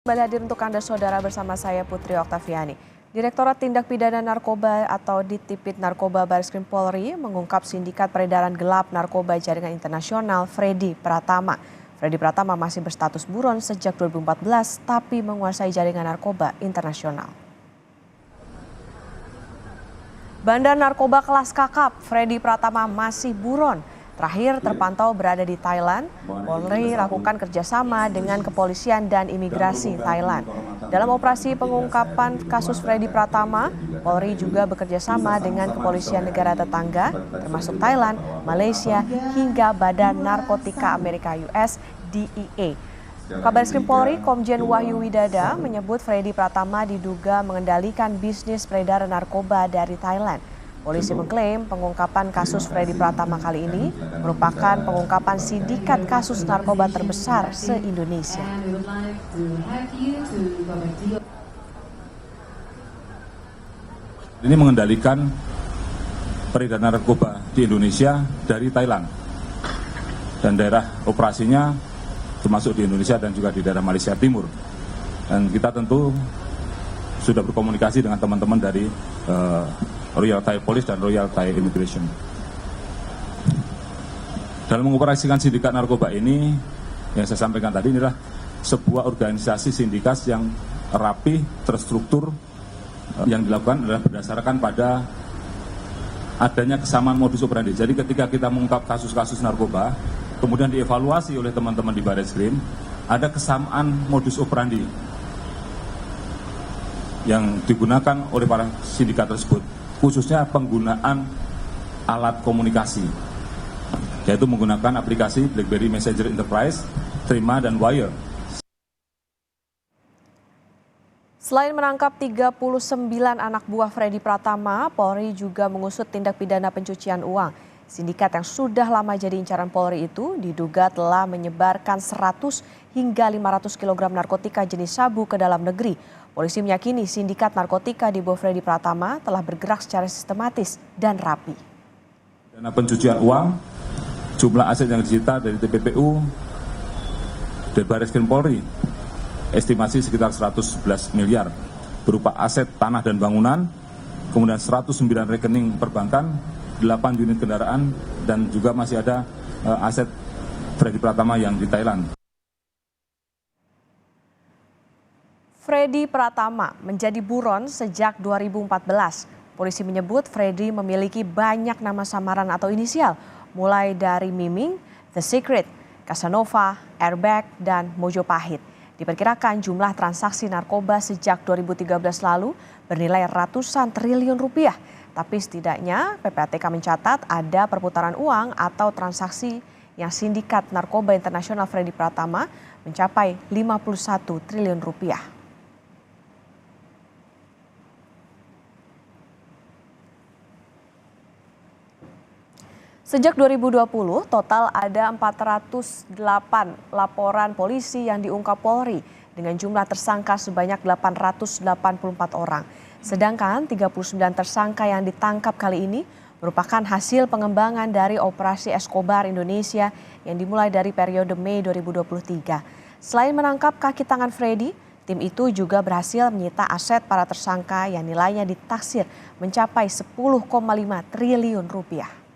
Kembali hadir untuk Anda saudara bersama saya Putri Oktaviani. Direktorat Tindak Pidana Narkoba atau Ditipid Narkoba Bareskrim Polri mengungkap sindikat peredaran gelap narkoba jaringan internasional Freddy Pratama. Freddy Pratama masih berstatus buron sejak 2014 tapi menguasai jaringan narkoba internasional. Bandar narkoba kelas kakap, Freddy Pratama masih buron. Terakhir terpantau berada di Thailand. Polri lakukan kerjasama dengan kepolisian dan imigrasi Thailand. Dalam operasi pengungkapan kasus Freddy Pratama, Polri juga bekerjasama dengan kepolisian negara tetangga, termasuk Thailand, Malaysia, hingga Badan Narkotika Amerika US DEA. Kabareskrim Polri Komjen Wahyu Widada menyebut Freddy Pratama diduga mengendalikan bisnis peredaran narkoba dari Thailand. Polisi mengklaim pengungkapan kasus Freddy Pratama kali ini merupakan pengungkapan sindikat kasus narkoba terbesar se-Indonesia. Ini mengendalikan peredaran narkoba di Indonesia dari Thailand dan daerah operasinya termasuk di Indonesia dan juga di daerah Malaysia Timur. Dan kita tentu sudah berkomunikasi dengan teman-teman dari Royal Thai Police dan Royal Thai Immigration. Dalam mengoperasikan sindikat narkoba ini, yang saya sampaikan tadi inilah sebuah organisasi sindikat yang rapi, terstruktur, yang dilakukan adalah berdasarkan pada adanya kesamaan modus operandi. Jadi ketika kita mengungkap kasus-kasus narkoba, kemudian dievaluasi oleh teman-teman di Bareskrim, ada kesamaan modus operandi yang digunakan oleh para sindikat tersebut, khususnya penggunaan alat komunikasi, yaitu menggunakan aplikasi BlackBerry Messenger Enterprise, Threema, dan Wire. Selain menangkap 39 anak buah Freddy Pratama, Polri juga mengusut tindak pidana pencucian uang. Sindikat yang sudah lama jadi incaran Polri itu diduga telah menyebarkan 100 hingga 500 kg narkotika jenis sabu ke dalam negeri. Polisi meyakini sindikat narkotika di bawah Freddy Pratama telah bergerak secara sistematis dan rapi. Dana pencucian uang, jumlah aset yang disita dari TPPU dan Bareskrim Polri, estimasi sekitar 111 miliar, berupa aset tanah dan bangunan, kemudian 109 rekening perbankan, 8 unit kendaraan, dan juga masih ada aset Freddy Pratama yang di Thailand. Freddy Pratama menjadi buron sejak 2014. Polisi menyebut Freddy memiliki banyak nama samaran atau inisial, mulai dari Miming, The Secret, Casanova, Airbag, dan Mojopahit. Diperkirakan jumlah transaksi narkoba sejak 2013 lalu bernilai ratusan triliun rupiah. Tapi setidaknya PPATK mencatat ada perputaran uang atau transaksi yang sindikat narkoba internasional Freddy Pratama mencapai 51 triliun rupiah. Sejak 2020, total ada 408 laporan polisi yang diungkap Polri dengan jumlah tersangka sebanyak 884 orang. Sedangkan 39 tersangka yang ditangkap kali ini merupakan hasil pengembangan dari operasi Escobar Indonesia yang dimulai dari periode Mei 2023. Selain menangkap kaki tangan Freddy, tim itu juga berhasil menyita aset para tersangka yang nilainya ditaksir mencapai 10,5 triliun rupiah.